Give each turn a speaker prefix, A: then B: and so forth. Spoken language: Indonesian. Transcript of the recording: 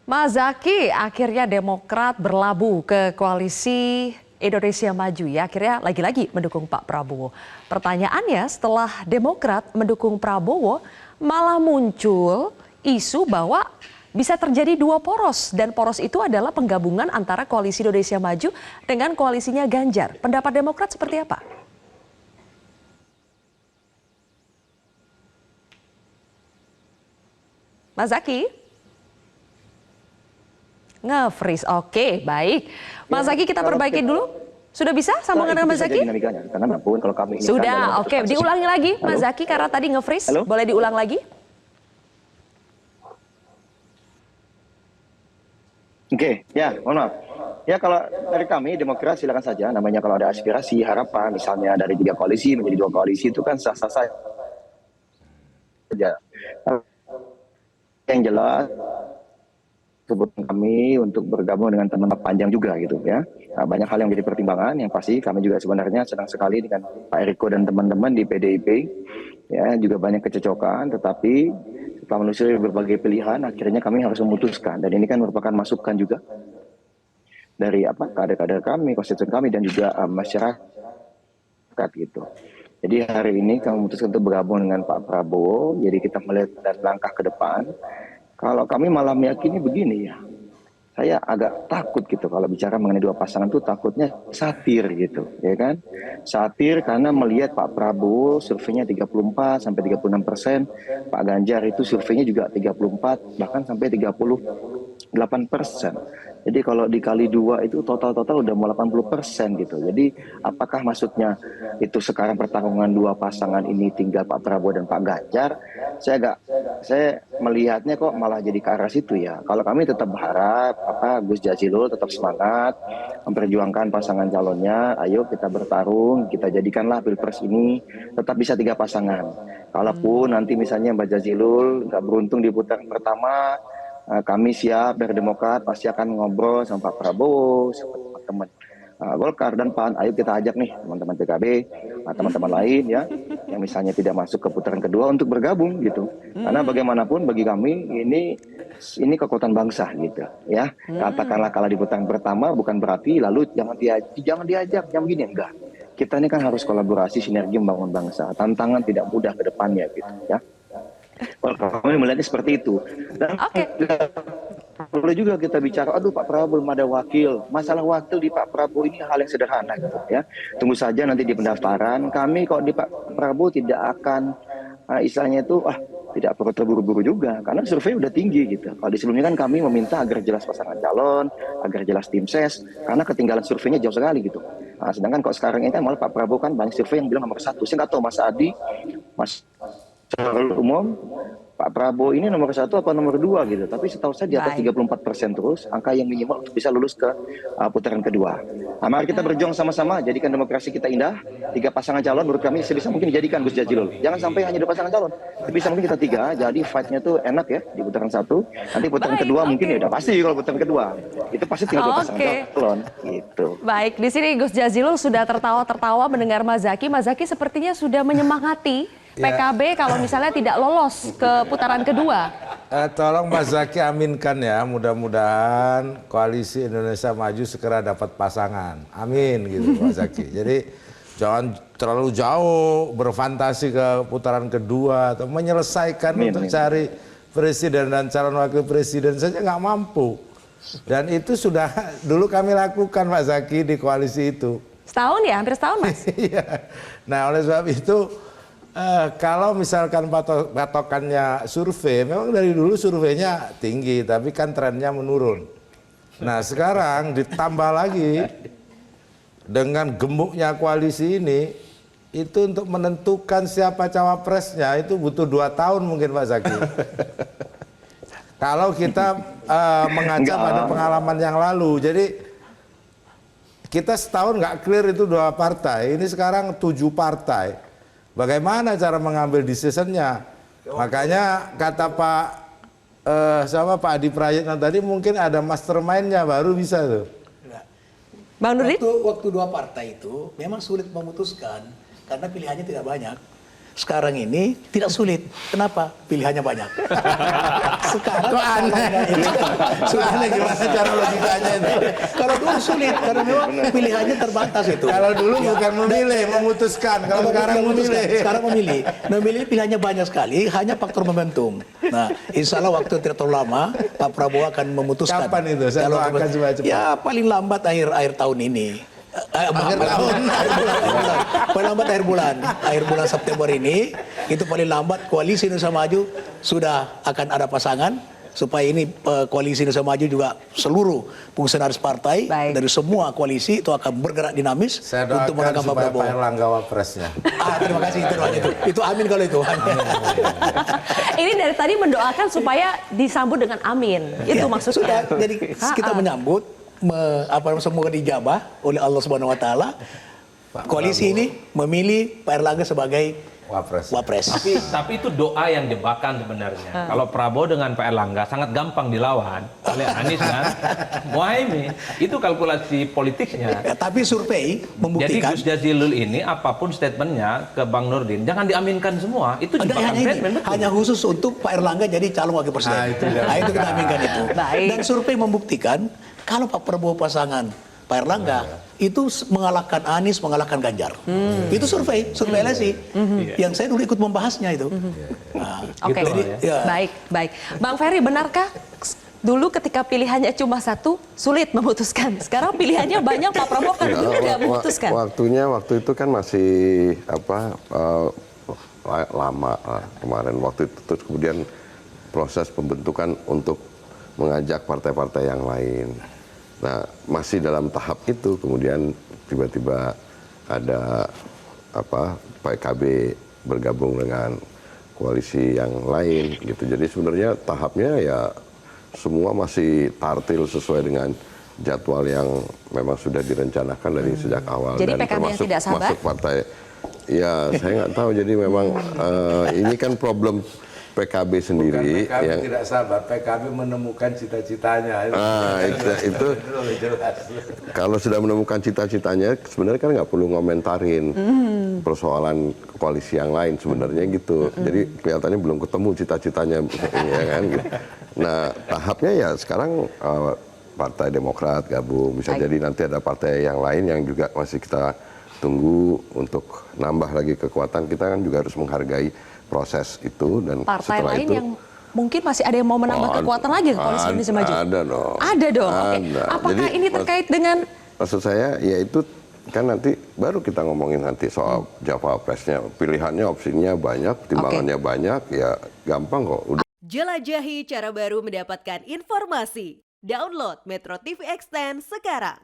A: Mas Zaky, akhirnya Demokrat berlabuh ke koalisi Indonesia Maju ya. Akhirnya lagi-lagi mendukung Pak Prabowo. Pertanyaannya setelah Demokrat mendukung Prabowo malah muncul isu bahwa bisa terjadi dua poros. Dan poros itu adalah penggabungan antara koalisi Indonesia Maju dengan koalisinya Ganjar. Pendapat Demokrat seperti apa? Mas Zaky? Nge-freeze, oke, baik. Mas Zaky kita perbaiki dulu. Sudah bisa sambungan dengan Mas Zaky?
B: Karena pun kalau kami
A: Sudah, oke. Diulangi lagi Mas Zaky karena tadi nge-freeze. Boleh diulang lagi?
B: Oke, ya, mohon maaf. Ya kalau dari kami Demokrat silakan saja. Namanya kalau ada aspirasi, harapan, misalnya dari 3 koalisi menjadi 2 koalisi itu kan sah-sah saja. Yang jelas kebutuhan kami untuk bergabung dengan teman-teman panjang juga gitu ya. Nah, banyak hal yang menjadi pertimbangan yang pasti kami juga sebenarnya senang sekali dengan Pak Eriko dan teman-teman di PDIP. Ya, juga banyak kecocokan, tetapi setelah menelusuri berbagai pilihan akhirnya kami harus memutuskan, dan ini kan merupakan masukan juga dari kader-kader kami, konstituen kami, dan juga masyarakat gitu. Jadi hari ini kami memutuskan untuk bergabung dengan Pak Prabowo. Jadi kita melihat dan langkah ke depan. Kalau kami malah meyakini begini ya, saya agak takut gitu kalau bicara mengenai 2 pasangan itu, takutnya satir gitu, ya kan? Satir karena melihat Pak Prabowo surveinya 34-36%, Pak Ganjar itu surveinya juga 34 bahkan sampai 38%. Jadi kalau dikali 2 itu total udah mau 80% gitu. Jadi apakah maksudnya itu sekarang pertarungan 2 pasangan ini tinggal Pak Prabowo dan Pak Ganjar? Saya melihatnya kok malah jadi ke arah situ ya. Kalau kami tetap berharap Gus Jazilul tetap semangat memperjuangkan pasangan calonnya. Ayo kita bertarung, kita jadikanlah Pilpres ini tetap bisa 3 pasangan. Kalaupun nanti misalnya Mbak Jazilul nggak beruntung di putaran pertama, kami siap dari Demokrat pasti akan ngobrol sama Pak Prabowo, sama teman-teman Golkar dan PAN. Ayo kita ajak nih teman-teman PKB, teman-teman lain ya, yang misalnya tidak masuk ke putaran kedua untuk bergabung gitu. Karena bagaimanapun bagi kami ini kekuatan bangsa gitu ya. Katakanlah kalah di putaran pertama bukan berarti lalu jangan diajak, jangan begini, enggak. Kita ini kan harus kolaborasi, sinergi membangun bangsa. Tantangan tidak mudah ke depannya gitu ya. Kami melihatnya seperti itu. Dan boleh juga kita bicara, aduh Pak Prabowo belum ada wakil. Masalah wakil di Pak Prabowo ini hal yang sederhana gitu ya. Tunggu saja nanti di pendaftaran. Kami kok di Pak Prabowo tidak akan istilahnya itu tidak perlu terburu-buru juga, karena survei udah tinggi gitu. Kalau di sebelumnya kan kami meminta agar jelas pasangan calon, agar jelas tim ses, karena ketinggalan surveinya jauh sekali gitu. Nah, sedangkan kok sekarang ini kan malah Pak Prabowo kan banyak survei yang bilang nomor 1. Saya nggak tahu Mas Adi, Mas secara umum Pak Prabowo ini nomor 1 apa nomor 2 gitu, tapi setahu saya di atas 34% terus, angka yang minimal untuk bisa lulus ke putaran kedua. Nah, mari kita berjuang sama-sama, jadikan demokrasi kita indah. 3 pasangan calon menurut kami sebisa mungkin dijadikan Gus Jazilul. Jangan sampai hanya 2 pasangan calon, sebisa mungkin kita 3, jadi fight-nya tuh enak ya di putaran 1. Nanti putaran kedua mungkin ya udah pasti, kalau putaran kedua itu pasti tinggal 2 pasangan calon gitu.
A: Baik, di sini Gus Jazilul sudah tertawa-tertawa mendengar Mas Zaky. Mas Zaky sepertinya sudah menyemangati PKB kalau misalnya tidak lolos ke putaran kedua.
C: Tolong Mas Zaky aminkan ya, mudah-mudahan koalisi Indonesia Maju segera dapat pasangan. Amin gitu Mas Zaky. Jadi jangan terlalu jauh berfantasi ke putaran kedua atau menyelesaikan untuk cari presiden dan calon wakil presiden saja nggak mampu. Dan itu sudah dulu kami lakukan Mas Zaky di koalisi itu.
A: Setahun ya, hampir setahun Mas.
C: Nah oleh sebab itu kalau misalkan patokannya survei, memang dari dulu surveinya tinggi, tapi kan trennya menurun. Nah sekarang ditambah lagi dengan gemuknya koalisi ini, itu untuk menentukan siapa cawapresnya itu butuh 2 tahun mungkin Pak Zaky. Kalau kita mengaca pada pengalaman yang lalu, jadi kita setahun nggak clear itu 2 partai, ini sekarang 7 partai. Bagaimana cara mengambil decision-nya? Makanya kata Pak Pak Adi Prayitno tadi mungkin ada mastermind-nya baru bisa tuh.
A: Bang Nurdin?
D: Waktu 2 partai itu memang sulit memutuskan karena pilihannya tidak banyak. sekarang ini tidak sulit. Kenapa? Pilihannya banyak. Sekarang
C: Kok aneh?
D: sudah
C: Aneh gimana cara logikanya itu?
D: Kalau dulu sulit karena memang pilihannya terbatas itu.
C: Kalau dulu bukan memilih, memutuskan. Kalau sekarang memilih.
D: Sekarang memilih. Memilih pilihannya banyak sekali, hanya faktor momentum. Nah, insya Allah waktu tidak terlalu lama, Pak Prabowo akan memutuskan.
C: Kapan itu? Saya doakan supaya cepat.
D: Ya paling lambat akhir tahun ini.
C: Akhir tahun.
D: Paling lambat akhir bulan September ini, itu paling lambat koalisi Indonesia Maju sudah akan ada pasangan, supaya ini koalisi Indonesia Maju juga seluruh fungsionaris partai dari semua koalisi itu akan bergerak dinamis
C: Saya
D: untuk
C: doakan
D: menangkan Pak
C: supaya
D: Prabowo.
C: Pak Erlangga wapresnya.
D: Terima kasih itu amin kalau itu.
A: Ini dari tadi mendoakan supaya disambut dengan amin. Itu maksudnya.
D: Sudah, jadi kita menyambut semoga dijabah oleh Allah Subhanahu wa taala. Koalisi ini memilih Pak Erlangga sebagai wapres.
E: Tapi itu doa yang jebakan sebenarnya. Kalau Prabowo dengan Pak Erlangga sangat gampang dilawan oleh Anies kan. Muhaimin itu kalkulasi politiknya.
D: Ya, tapi survei
E: Jadi
D: membuktikan.
E: Gus Jazilul ini apapun statementnya ke Bang Nurdin jangan diaminkan semua. Itu jebakan statement betul.
D: Hanya khusus untuk Pak Erlangga jadi calon wakil presiden. Itu kita aminkan itu.
A: Baik.
D: Dan survei membuktikan kalau Pak Prabowo pasangan Pak Erlangga itu mengalahkan Anies, mengalahkan Ganjar. Itu survei LSI. Yang saya dulu ikut membahasnya itu.
A: Oke,
D: ya.
A: baik. Bang Ferry, benarkah dulu ketika pilihannya cuma satu sulit memutuskan? Sekarang pilihannya banyak, Pak Prabowo kan dulu tidak memutuskan.
F: Waktu itu kan masih lama kemarin waktu itu, terus kemudian proses pembentukan untuk mengajak partai-partai yang lain. Nah, masih dalam tahap itu kemudian tiba-tiba ada PKB bergabung dengan koalisi yang lain gitu. Jadi sebenarnya tahapnya ya semua masih tartil sesuai dengan jadwal yang memang sudah direncanakan dari sejak awal.
A: Jadi
F: dan
A: PKB yang tidak sabar?
F: Masuk partai. Ya, saya nggak tahu. Jadi memang ini kan problem PKB sendiri.
C: Bukan PKB
F: yang
C: tidak sabar, PKB menemukan cita-citanya.
F: Itu kalau sudah menemukan cita-citanya, sebenarnya kan nggak perlu ngomentarin persoalan koalisi yang lain sebenarnya gitu. Jadi kelihatannya belum ketemu cita-citanya, ya kan? Gitu. Nah, tahapnya ya sekarang Partai Demokrat gabung, bisa jadi nanti ada partai yang lain yang juga masih kita tunggu untuk nambah lagi kekuatan. Kita kan juga harus menghargai proses itu, dan
A: Partai
F: setelah
A: lain
F: itu
A: yang mungkin masih ada yang mau menambah kekuatan lagi ke koalisi Indonesia Maju?
F: Ada dong.
A: Ada dong. Oke.
F: Ada.
A: Apakah
F: Jadi,
A: ini terkait dengan?
F: Maksud saya ya itu kan nanti baru kita ngomongin nanti soal Jawapresnya. Pilihannya, opsinya banyak, timbangannya banyak, ya gampang kok. Udah.
G: Jelajahi cara baru mendapatkan informasi. Download Metro TV Extend sekarang.